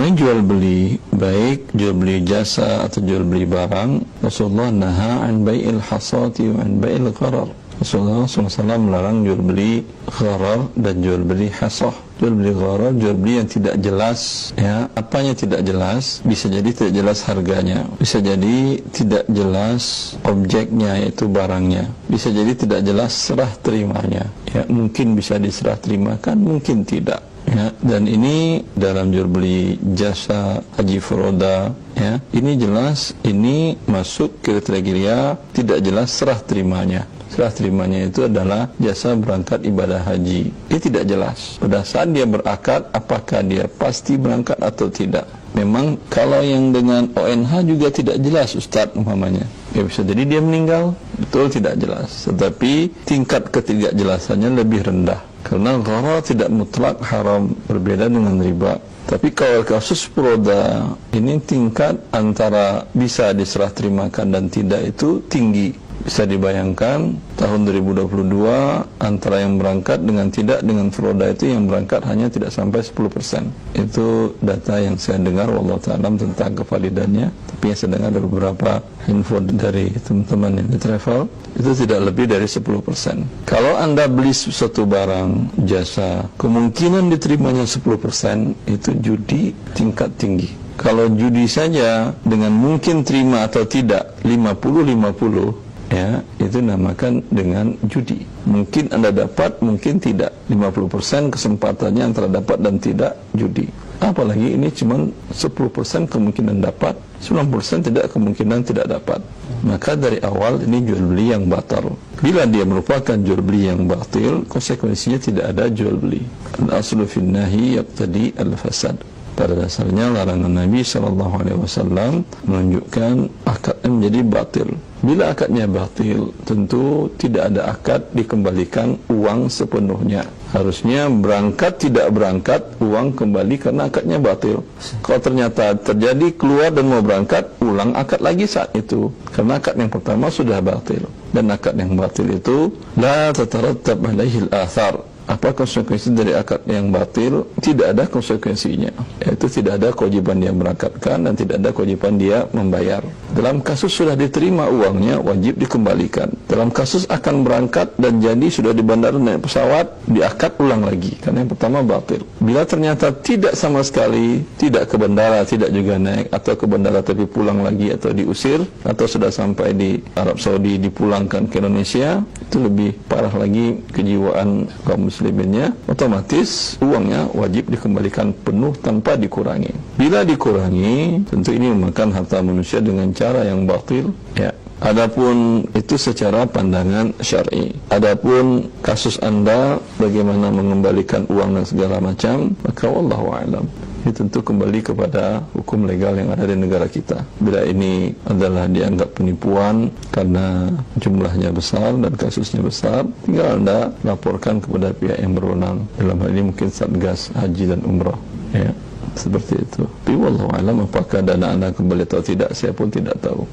mengenai jual beli, baik jual beli jasa atau jual beli barang, Rasulullah naha an bai'il hasati wa an bai'il gharar. Rasulullah SAW melarang jual beli gharar dan jual beli hasah. Jual beli gharar, jual beli yang tidak jelas, ya, apanya tidak jelas, bisa jadi tidak jelas harganya, bisa jadi tidak jelas objeknya, yaitu barangnya, bisa jadi tidak jelas serah terimanya, ya, mungkin bisa diserah terimakan, mungkin tidak, ya. Dan ini dalam jual beli jasa haji furoda, ya, ini jelas, ini masuk kriteria tidak jelas serah terimanya. Serah terimanya itu adalah jasa berangkat ibadah haji. Ini tidak jelas. Pada saat dia berakad, apakah dia pasti berangkat atau tidak. Memang kalau yang dengan ONH juga tidak jelas, Ustaz, umpamanya. Ya, bisa jadi dia meninggal, betul tidak jelas. Tetapi tingkat ketidakjelasannya lebih rendah. Karena gharar tidak mutlak haram, berbeda dengan riba. Tapi kalau kasus furoda, ini tingkat antara bisa diserah terimakan dan tidak itu tinggi. Bisa dibayangkan tahun 2022 antara yang berangkat dengan tidak, dengan furoda itu yang berangkat hanya tidak sampai 10%. Itu data yang saya dengar, wallahu ta'alam, tentang kevalidannya. Tapi yang saya dengar dari beberapa info dari teman-teman yang di travel, itu tidak lebih dari 10%. Kalau Anda beli suatu barang jasa, kemungkinan diterimanya 10% itu judi tingkat tinggi. Kalau judi saja dengan mungkin terima atau tidak 50-50, ya, itu namakan dengan judi. Mungkin Anda dapat, mungkin tidak. 50% kesempatannya antara dapat dan tidak, judi. Apalagi ini cuma 10% kemungkinan dapat, 90% tidak, kemungkinan tidak dapat. Maka dari awal ini jual beli yang batal. Bila dia merupakan jual beli yang batil, konsekuensinya tidak ada jual beli. Al-aslu fin nahi yaqtadi al-fasad. Pada dasarnya larangan Nabi SAW menunjukkan akadnya menjadi batil. Bila akadnya batil, tentu tidak ada akad dikembalikan uang sepenuhnya. Harusnya berangkat tidak berangkat, uang kembali karena akadnya batil. Kalau ternyata terjadi keluar dan mau berangkat, ulang akad lagi saat itu. Karena akad yang pertama sudah batil. Dan akad yang batil itu la tatarattab alaihil athar. Apa konsekuensi dari akad yang batil? Tidak ada konsekuensinya, yaitu tidak ada kewajiban dia berangkatkan dan tidak ada kewajiban dia membayar. Dalam kasus sudah diterima uangnya, wajib dikembalikan. Dalam kasus akan berangkat dan jadi sudah di bandara naik pesawat, diakad ulang lagi karena yang pertama batil. Bila ternyata tidak sama sekali, tidak ke bandara, tidak juga naik, atau ke bandara tapi pulang lagi atau diusir, atau sudah sampai di Arab Saudi dipulangkan ke Indonesia, itu lebih parah lagi kejiwaan kaum musliminnya, otomatis uangnya wajib dikembalikan penuh tanpa dikurangi. Bila dikurangi, tentu ini memakan harta manusia dengan cara yang batil, ya. Adapun itu secara pandangan syar'i. Adapun kasus Anda bagaimana mengembalikan uang dan segala macam, maka wallahu a'lam. Ini tentu kembali kepada hukum legal yang ada di negara kita. Bila ini adalah dianggap penipuan karena jumlahnya besar dan kasusnya besar, tinggal Anda laporkan kepada pihak yang berwenang. Dalam hal ini mungkin Satgas Haji dan Umrah, ya, seperti itu. Tapi wallahu a'lam, apakah dana Anda kembali atau tidak, saya pun tidak tahu.